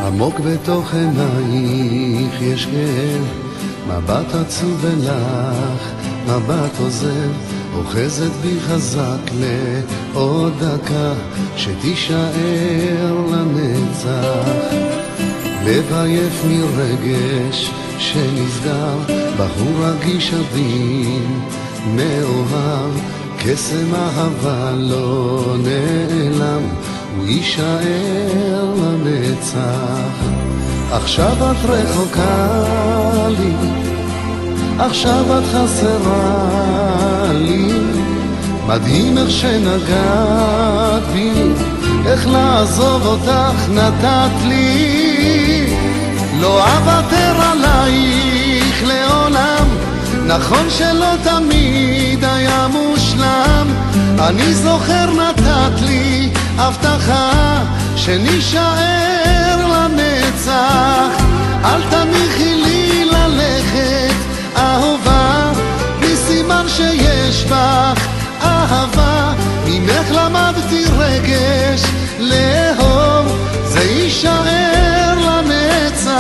עמוק בתוך עינייך יש כאב, מבט עצוב ולך, מבט עוזב, אוחזת בי חזק לעוד דקה, שתישאר לנצח. לב עייף מרגש שנסגר, בחור רגיש עדין מאוהב, קסם אהבה לא נעלם, הוא יישאר לנצח. עכשיו את רחוקה לי, עכשיו את חסרה לי, מדהים איך שנגעת בי, איך לעזוב אותך נתת לי. לא אוותר עלייך לעולם, נכון שלא תמיד היה מושלם, אני זוכר נתת לי הבטחה שנשאר לנצח. אל תניחי לי ללכת אהובה, בלי סימן שיש בך אהבה, ממך למדתי רגש לאהוב, זה יישאר לנצח.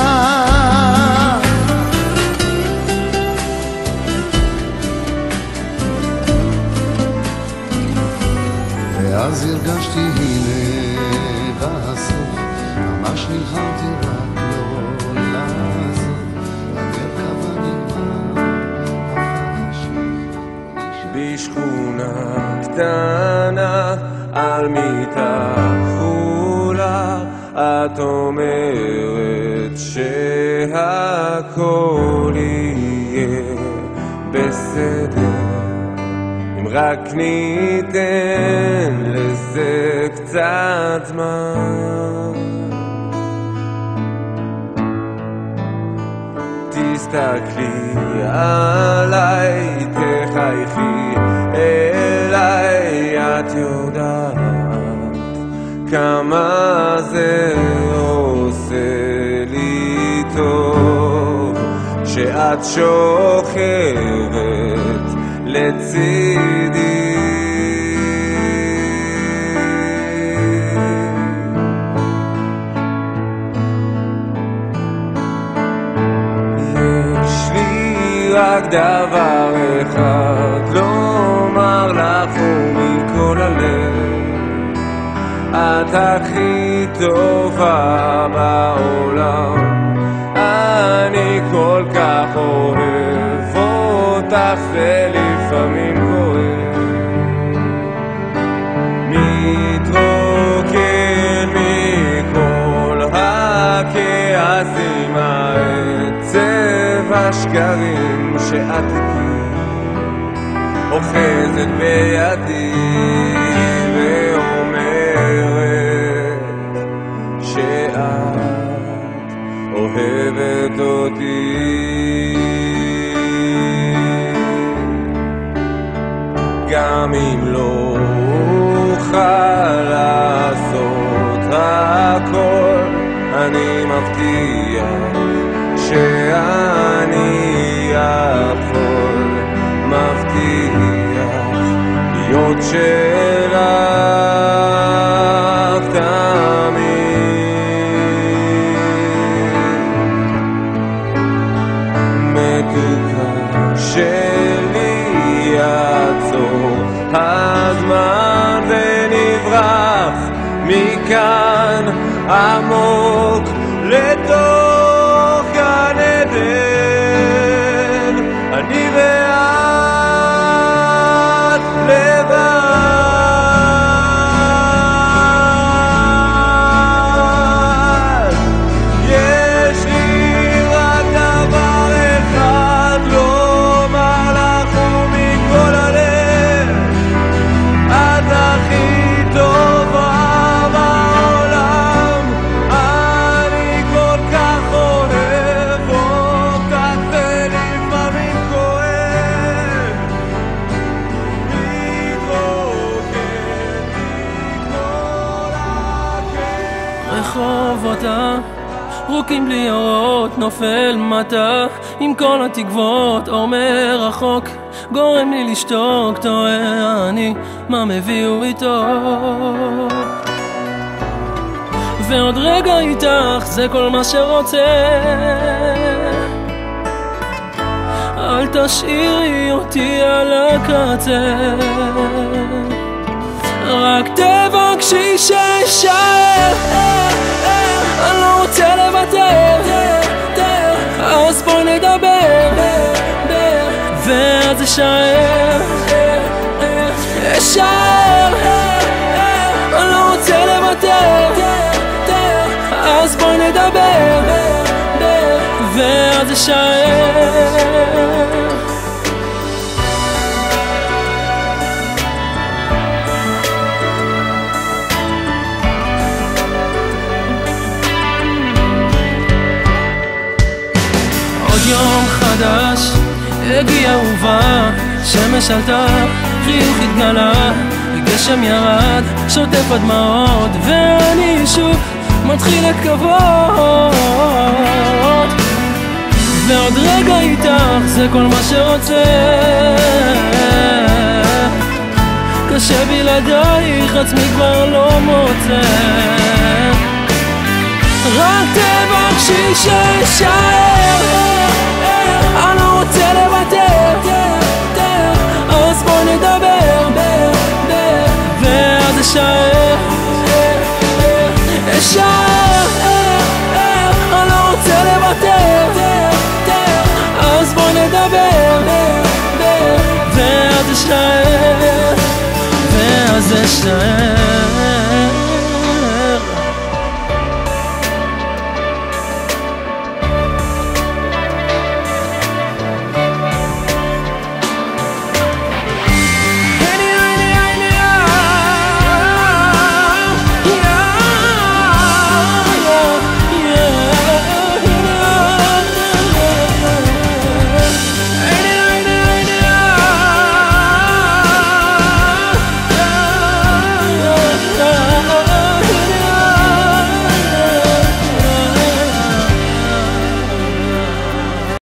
ואז הרגשתי הנה בסוף, ממש נלחמתי רק לא לעזוב, המרכבה נגמר, בשכונה קטנה על מיטה כחולה, את אומרת שהכל יהיה בסדר, אם רק ניתן לזה קצת זמן. תסתכלי עליי, תחייכי אליי, את יודעת כמה זה עושה לי טוב שאת שוכבת לצידי. יש לי רק דבר אחד לומר לך ומכל הלב, את הכי טובה בעולם, אני כל כך אוהב אותך ולפעמים כואב, מתרוקן מכל הכעסים, העצב, השקרים שאת איתי אוחזת בידי ואומרת שאת אוהבת אותי. גם אם לא אוכל לעשות הכל, אני מבטיח שאני יכול, מבטיח להיות שלך תמיד. מתוקה שלי, יעצור הזמן ונברח מכאן עמוק לתוך גן עדן, אני ואת לבד. יש לי רק דבר אחד לומר לך ומכל הלב, את הכי טובה בעולם, אני כל כך אוהב אותך ולפעמים כואב, מתרוקן מכל הכאב. רחובותה רוקים בלי אורות, נופל מטה עם כל התקוות, אור מרחוק גורם לי לשתוק, תוהה אני מה מביאו איתו. ועוד רגע איתך זה כל מה שרוצה. אל תשאירי אותי על הקצה, רק תבקשי שישאר. אני לא רוצה לוותר, אז בוא נדבר, ואז אשאר, אשאר. אני לא רוצה לוותר, אז בוא נדבר, ואז אשאר. יום חדש הגיע ובא, שמש עלתה, חיוך התגלה, גשם ירד, שוטף הדמעות, ואני שוב מתחיל לקוות. ועוד רגע איתך זה כל מה שרוצה, קשה בלעדייך עצמי כבר לא מוצא. רק תבקשי שישאר, אני לא רוצה לוותר, אז בוא נדבר, ואז אשאר, אשאר. אני לא רוצה לוותר, אז בוא נדבר, ואז אשאר, ואז אשאר.